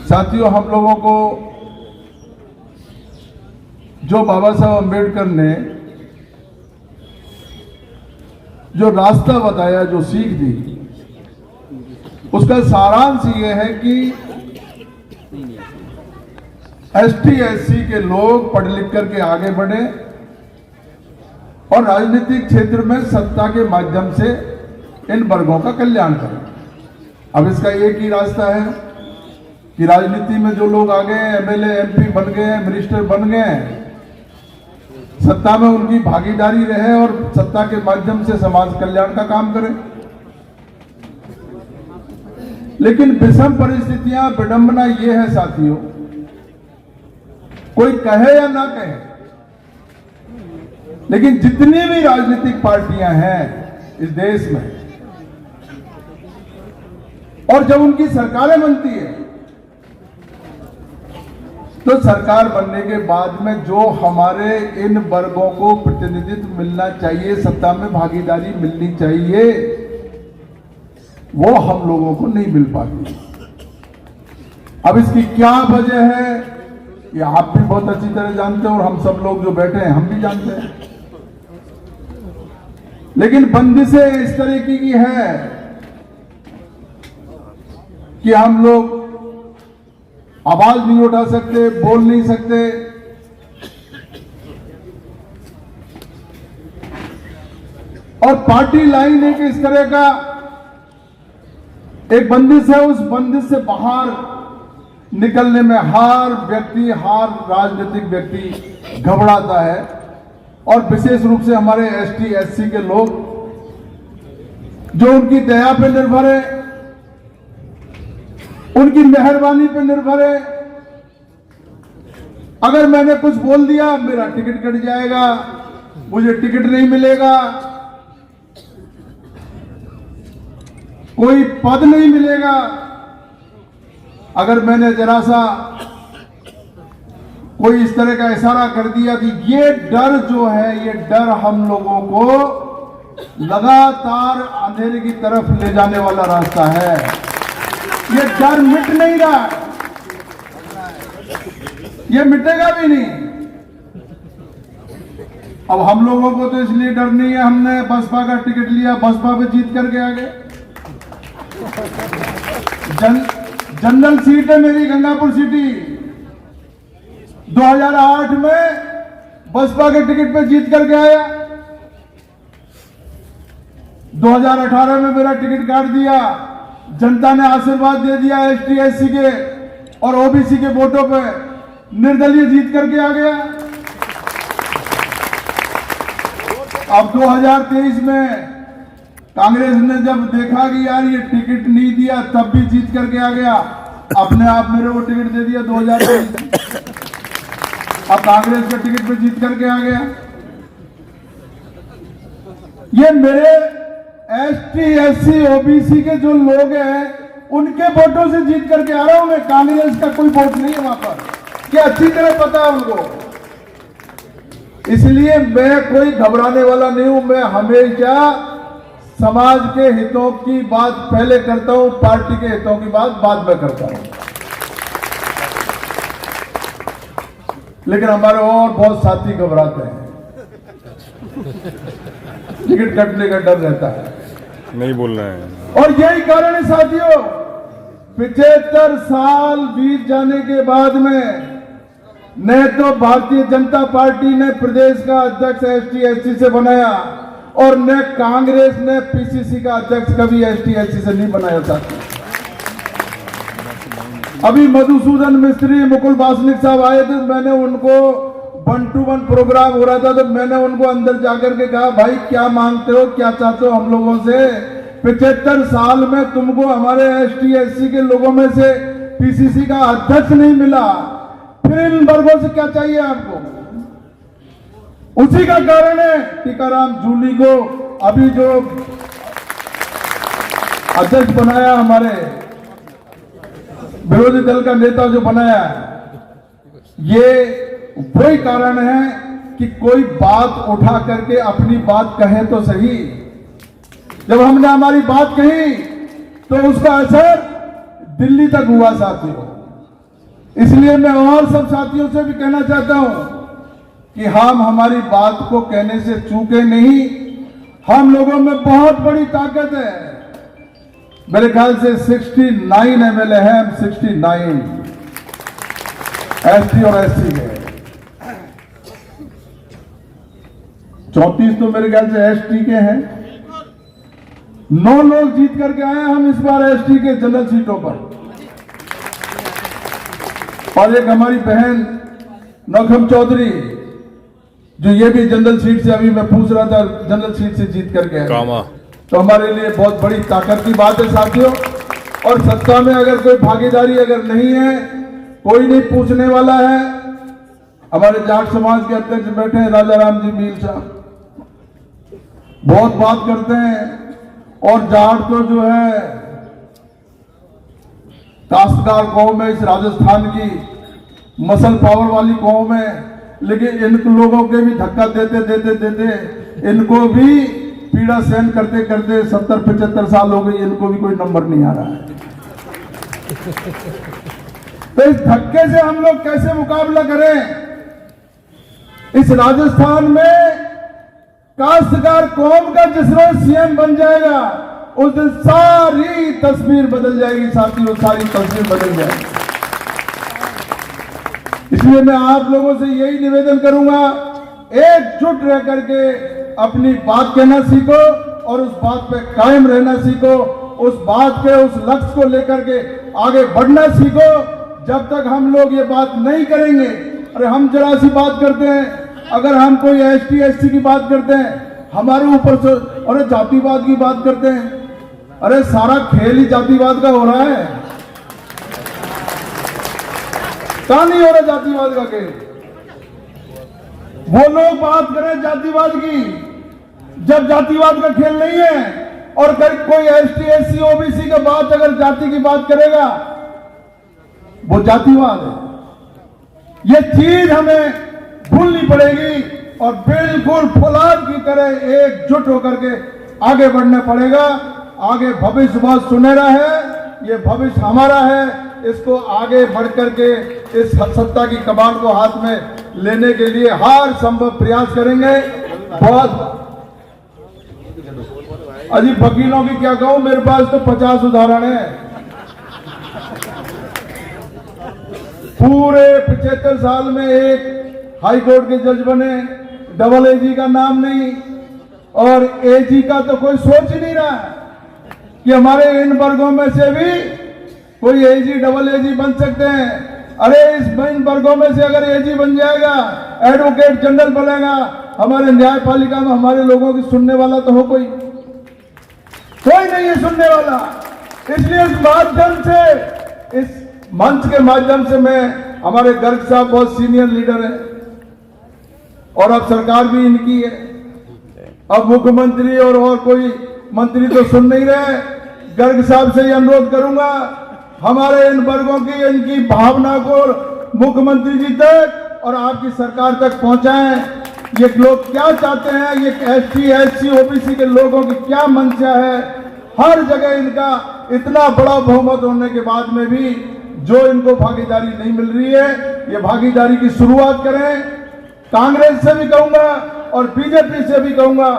साथियों, हम लोगों को जो बाबा साहब अम्बेडकर ने जो रास्ता बताया, जो सीख दी, उसका सारांश ये है कि एसटी एससी के लोग पढ़ लिख करके आगे बढ़े और राजनीतिक क्षेत्र में सत्ता के माध्यम से इन वर्गों का कल्याण करें। अब इसका एक ही रास्ता है कि राजनीति में जो लोग आ गए, एमएलए एमपी बन गए, मिनिस्टर बन गए, सत्ता में उनकी भागीदारी रहे और सत्ता के माध्यम से समाज कल्याण का काम करें। लेकिन विषम परिस्थितियां, विडंबना यह है साथियों, कोई कहे या ना कहे, लेकिन जितनी भी राजनीतिक पार्टियां हैं इस देश में, और जब उनकी सरकारें बनती है, तो सरकार बनने के बाद में जो हमारे इन वर्गों को प्रतिनिधित्व मिलना चाहिए, सत्ता में भागीदारी मिलनी चाहिए, वो हम लोगों को नहीं मिल पाती। अब इसकी क्या वजह है, ये आप भी बहुत अच्छी तरह जानते हैं और हम सब लोग जो बैठे हैं हम भी जानते हैं। लेकिन बंदिशें इस तरीके की है कि हम लोग आवाज नहीं उठा सकते, बोल नहीं सकते। और पार्टी लाइन एक इस तरह का एक बंदिश है, उस बंदिश से बाहर निकलने में हर राजनीतिक व्यक्ति घबराता है। और विशेष रूप से हमारे एसटी एससी के लोग जो उनकी दया पे निर्भर है, उनकी मेहरबानी पे निर्भर है। अगर मैंने कुछ बोल दिया, मेरा टिकट कट जाएगा, मुझे टिकट नहीं मिलेगा, कोई पद नहीं मिलेगा। अगर मैंने जरा सा कोई इस तरह का इशारा कर दिया कि ये डर जो है, ये डर हम लोगों को लगातार अंधेरे की तरफ ले जाने वाला रास्ता है। ये डर मिट नहीं रहा, ये मिटेगा भी नहीं। अब हम लोगों को तो इसलिए डर नहीं है, हमने बसपा का टिकट लिया, बसपा पे जीत करके आ गए। जनरल सीट है मेरी गंगापुर सिटी, 2008 में बसपा के टिकट पे जीत करके आया। 2018 में मेरा टिकट काट दिया, जनता ने आशीर्वाद दे दिया एसटी एससी के और ओबीसी के वोटों पे, निर्दलीय जीत करके आ गया। अब 2023 में कांग्रेस ने जब देखा कि यार ये टिकट नहीं दिया, तब भी जीत करके आ गया, अपने आप मेरे को टिकट दे दिया 2023। अब कांग्रेस के टिकट पे जीत करके आ गया। ये मेरे एसटी एससी ओबीसी के जो लोग हैं, उनके वोटों से जीत करके आ रहा हूं मैं। कांग्रेस का कोई वोट नहीं है वहां पर, क्या अच्छी तरह पता है उनको। इसलिए मैं कोई घबराने वाला नहीं हूं। मैं हमेशा समाज के हितों की बात पहले करता हूं, पार्टी के हितों की बात बाद में करता हूं। लेकिन हमारे और बहुत साथी घबराते हैं, टिकट कटने का डर रहता है, नहीं बोलना है। और यही कारण है साथियों, 75 साल बीत जाने के बाद में न तो भारतीय जनता पार्टी ने प्रदेश का अध्यक्ष एसटी एससी से बनाया और न कांग्रेस ने पीसीसी का अध्यक्ष कभी एसटी एससी से नहीं बनाया साथी। अभी मधुसूदन मिस्त्री, मुकुल वासनिक साहब आए थे, मैंने उनको 1 to 1 प्रोग्राम हो रहा था, तो मैंने उनको अंदर जाकर के कहा, भाई क्या मांगते हो, क्या चाहते हो हम लोगों से? 75 साल में तुमको हमारे एसटी एससी के लोगों में से पीसीसी का अध्यक्ष नहीं मिला, फिर इन वर्गों से क्या चाहिए आपको? उसी का कारण है टीकाराम जूली को अभी जो अध्यक्ष बनाया, हमारे विरोधी दल का नेता जो बनाया, ये वही कारण है कि कोई बात उठा करके अपनी बात कहे तो सही। जब हमने हमारी बात कही तो उसका असर दिल्ली तक हुआ साथियों। इसलिए मैं और सब साथियों से भी कहना चाहता हूं कि हम हमारी बात को कहने से चूके नहीं। हम लोगों में बहुत बड़ी ताकत है। मेरे ख्याल से 69 एमएलए हैं, 69 एसटी और एससी के, 34 तो मेरे ख्याल से एसटी के हैं। 9 लोग जीत करके आए हम इस बार एसटी के जनरल सीटों पर, और एक हमारी बहन नौखम चौधरी जो ये भी जनरल सीट से, अभी मैं पूछ रहा था, जनरल सीट से जीत करके कामा। तो हमारे लिए बहुत बड़ी ताकत की बात है साथियों। और सत्ता में अगर कोई भागीदारी अगर नहीं है, कोई नहीं पूछने वाला है। हमारे जाट समाज के अध्यक्ष बैठे हैं राजा राम जी मील साहब, बहुत बात करते हैं, और जाट तो जो है काश्तकार कौम है इस राजस्थान की, मसल पावर वाली कौम है, लेकिन इन लोगों के भी धक्का देते देते देते इनको भी पीड़ा सहन करते करते 70-75 साल हो गई, इनको भी कोई नंबर नहीं आ रहा है। तो इस धक्के से हम लोग कैसे मुकाबला करें? इस राजस्थान में काश्तकार कौम का जिस रोज सीएम बन जाएगा उस दिन सारी तस्वीर बदल जाएगी साथियों, सारी तस्वीर बदल जाएगी। इसलिए मैं आप लोगों से यही निवेदन करूंगा, एकजुट रह करके अपनी बात कहना सीखो और उस बात पे कायम रहना सीखो, उस बात के उस लक्ष्य को लेकर के आगे बढ़ना सीखो। जब तक हम लोग ये बात नहीं करेंगे, अरे हम जरा सी बात करते हैं, अगर हम कोई एसटी एससी की बात करते हैं, हमारे ऊपर से अरे जातिवाद की बात करते हैं, अरे सारा खेल ही जातिवाद का हो रहा है, कहां नहीं हो रहा जातिवाद का खेल? वो लोग बात करें जातिवाद की, जब जातिवाद का खेल नहीं है। और अगर कोई एसटी एससी ओबीसी का बात अगर जाति की बात करेगा, वो जातिवाद है। ये चीज हमें भूलनी पड़ेगी और बिल्कुल फौलाद की तरह एकजुट होकर के आगे बढ़ना पड़ेगा। आगे भविष्य बहुत सुनहरा है, ये भविष्य हमारा है, इसको आगे बढ़ करके इस सत्ता की कमान को हाथ में लेने के लिए हर संभव प्रयास करेंगे। बहुत अजी वकीलों की क्या कहूं, मेरे पास तो 50 उदाहरण है। पूरे 75 साल में एक हाई कोर्ट के जज बने, डबल एजी का नाम नहीं, और एजी का तो कोई सोच ही नहीं रहा कि हमारे इन वर्गों में से भी कोई एजी डबल एजी बन सकते हैं। अरे इस इन वर्गों में से अगर एजी बन जाएगा, एडवोकेट जनरल बनेगा, हमारे न्यायपालिका में हमारे लोगों की सुनने वाला तो हो कोई नहीं है सुनने वाला। इसलिए इस माध्यम से, इस मंच के माध्यम से मैं, हमारे गर्ग साहब बहुत सीनियर लीडर हैं और अब सरकार भी इनकी है, अब मुख्यमंत्री और कोई मंत्री तो सुन नहीं रहे। गर्ग साहब से ये अनुरोध करूंगा, हमारे इन वर्गों की इनकी भावना को मुख्यमंत्री जी तक और आपकी सरकार तक पहुंचाएं। ये लोग क्या चाहते हैं, ये एसटी एससी ओबीसी के लोगों की क्या मंशा है। हर जगह इनका इतना बड़ा बहुमत होने के बाद में भी जो इनको भागीदारी नहीं मिल रही है, ये भागीदारी की शुरुआत करें। कांग्रेस से भी कहूंगा और बीजेपी से भी कहूंगा,